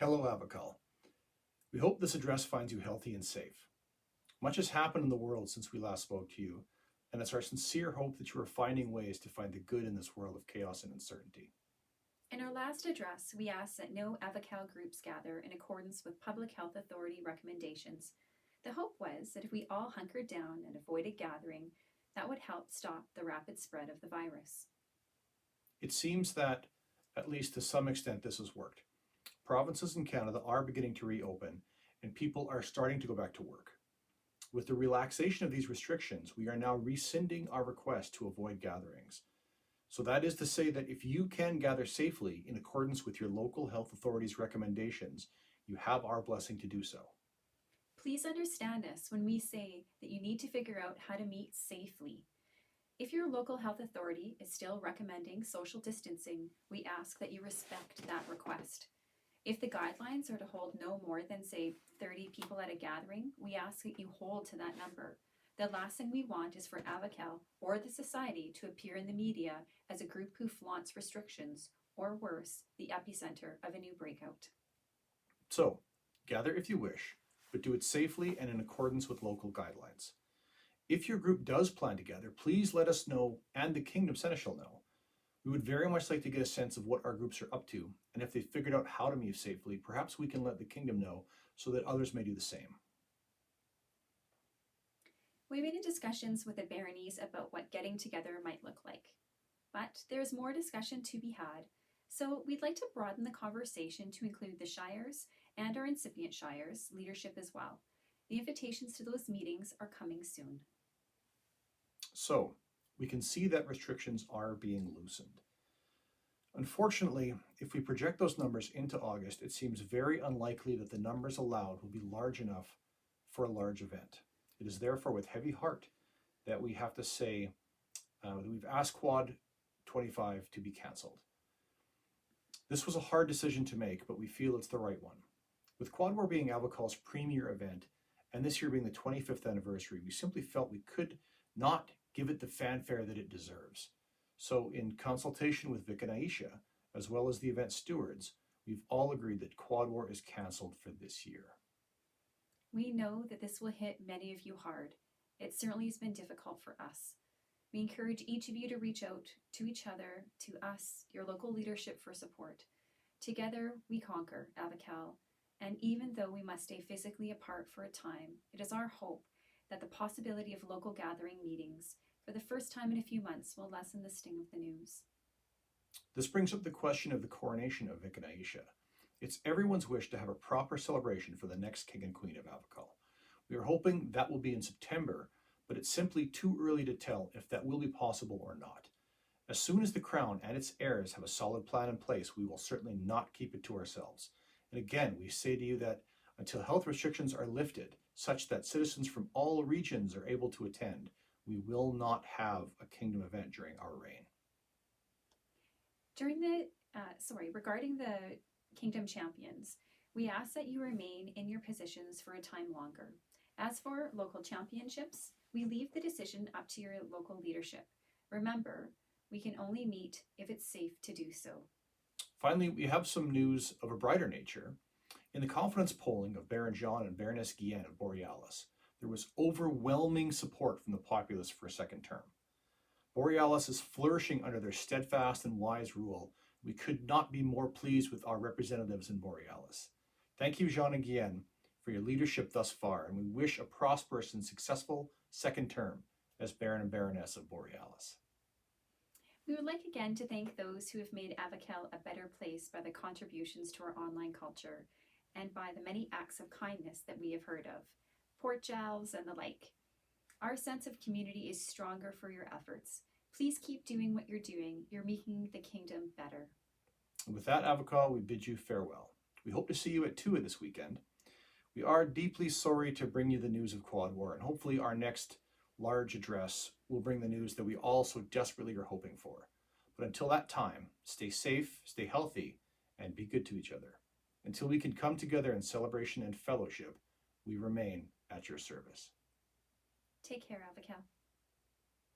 Hello, Avical. We hope this address finds you healthy and safe. Much has happened in the world since we last spoke to you, and it's our sincere hope that you are finding ways to find the good in this world of chaos and uncertainty. In our last address, we asked that no Avocal groups gather in accordance with Public Health Authority recommendations. The hope was that if we all hunkered down and avoided gathering, that would help stop the rapid spread of the virus. It seems that, at least to some extent, this has worked. Provinces in Canada are beginning to reopen, and people are starting to go back to work. With the relaxation of these restrictions, we are now rescinding our request to avoid gatherings. So that is to say that if you can gather safely in accordance with your local health authority's recommendations, you have our blessing to do so. Please understand us when we say that you need to figure out how to meet safely. If your local health authority is still recommending social distancing, we ask that you respect that request. If the guidelines are to hold no more than, say, 30 people at a gathering, we ask that you hold to that number. The last thing we want is for Avocal or the Society to appear in the media as a group who flaunts restrictions, or worse, the epicenter of a new breakout. So, gather if you wish, but do it safely and in accordance with local guidelines. If your group does plan to gather, please let us know and the Kingdom Seneschal know. We would very much like to get a sense of what our groups are up to, and if they've figured out how to move safely, perhaps we can let the Kingdom know so that others may do the same. We've been in discussions with the baronies about what getting together might look like. But there's more discussion to be had, so we'd like to broaden the conversation to include the shires and our incipient shires leadership as well. The invitations to those meetings are coming soon. So, we can see that restrictions are being loosened. Unfortunately, if we project those numbers into August, it seems very unlikely that the numbers allowed will be large enough for a large event. It is therefore with heavy heart that we have to say that we've asked Quad 25 to be cancelled. This was a hard decision to make, but we feel it's the right one. With Quad War being Avical's premier event, and this year being the 25th anniversary, we simply felt we could not give it the fanfare that it deserves. So in consultation with Vic and Aisha, as well as the event stewards, we've all agreed that Quad War is cancelled for this year. We know that this will hit many of you hard. It certainly has been difficult for us. We encourage each of you to reach out to each other, to us, your local leadership, for support. Together, we conquer Avocal, and even though we must stay physically apart for a time, it is our hope that the possibility of local gathering meetings for the first time in a few months will lessen the sting of the news. This brings up the question of the coronation of Vic and Aisha. It's everyone's wish to have a proper celebration for the next King and Queen of Avocal. We are hoping that will be in September, but it's simply too early to tell if that will be possible or not. As soon as the Crown and its heirs have a solid plan in place, we will certainly not keep it to ourselves. And again, we say to you that until health restrictions are lifted, such that citizens from all regions are able to attend, we will not have a Kingdom event during our reign. Regarding the Kingdom champions, we ask that you remain in your positions for a time longer. As for local championships, we leave the decision up to your local leadership. Remember, we can only meet if it's safe to do so. Finally, we have some news of a brighter nature. In the confidence polling of Baron Jean and Baroness Guienne of Borealis, there was overwhelming support from the populace for a second term. Borealis is flourishing under their steadfast and wise rule. We could not be more pleased with our representatives in Borealis. Thank you, Jean and Guienne, for your leadership thus far, and we wish a prosperous and successful second term as Baron and Baroness of Borealis. We would like again to thank those who have made Avocal a better place by the contributions to our online culture and by the many acts of kindness that we have heard of, port gels and the like. Our sense of community is stronger for your efforts. Please keep doing what you're doing. You're making the Kingdom better. And with that, Avocal, we bid you farewell. We hope to see you at Tua this weekend. We are deeply sorry to bring you the news of Quad War, and hopefully our next large address will bring the news that we all so desperately are hoping for. But until that time, stay safe, stay healthy, and be good to each other. Until we can come together in celebration and fellowship, we remain at your service. Take care, Avocal.